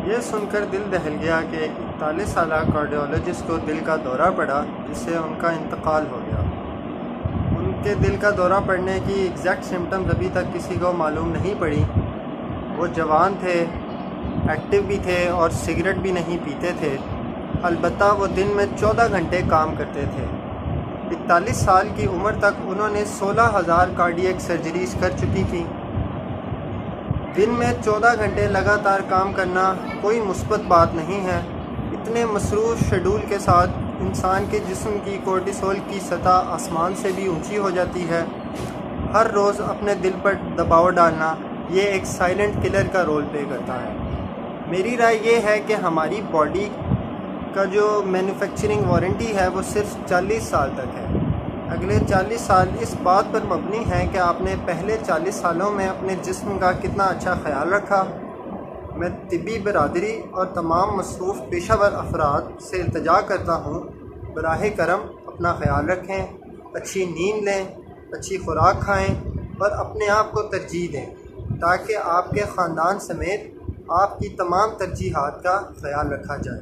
یہ سن کر دل دہل گیا کہ ایک 41 سالہ کارڈیولوجسٹ کو دل کا دورہ پڑا جس سے ان کا انتقال ہو گیا۔ ان کے دل کا دورہ پڑنے کی ایگزیکٹ سمٹمز ابھی تک کسی کو معلوم نہیں پڑی۔ وہ جوان تھے، ایکٹیو بھی تھے اور سگریٹ بھی نہیں پیتے تھے، البتہ وہ دن میں 14 گھنٹے کام کرتے تھے۔ 41 سال کی عمر تک انہوں نے 16,000 کارڈیک سرجریز کر چکی تھیں۔ دن میں 14 گھنٹے لگاتار کام کرنا کوئی مثبت بات نہیں ہے۔ اتنے مصروف شیڈول کے ساتھ انسان کے جسم کی کورٹیسول کی سطح آسمان سے بھی اونچی ہو جاتی ہے۔ ہر روز اپنے دل پر دباؤ ڈالنا یہ ایک سائلنٹ کلر کا رول پلے کرتا ہے۔ میری رائے یہ ہے کہ ہماری باڈی کا جو مینوفیکچرنگ وارنٹی ہے وہ صرف 40 سال تک ہے۔ اگلے 40 سال اس بات پر مبنی ہیں کہ آپ نے پہلے 40 سالوں میں اپنے جسم کا کتنا اچھا خیال رکھا۔ میں طبی برادری اور تمام مصروف پیشہ ور افراد سے التجا کرتا ہوں، براہ کرم اپنا خیال رکھیں، اچھی نیند لیں، اچھی خوراک کھائیں اور اپنے آپ کو ترجیح دیں تاکہ آپ کے خاندان سمیت آپ کی تمام ترجیحات کا خیال رکھا جائے۔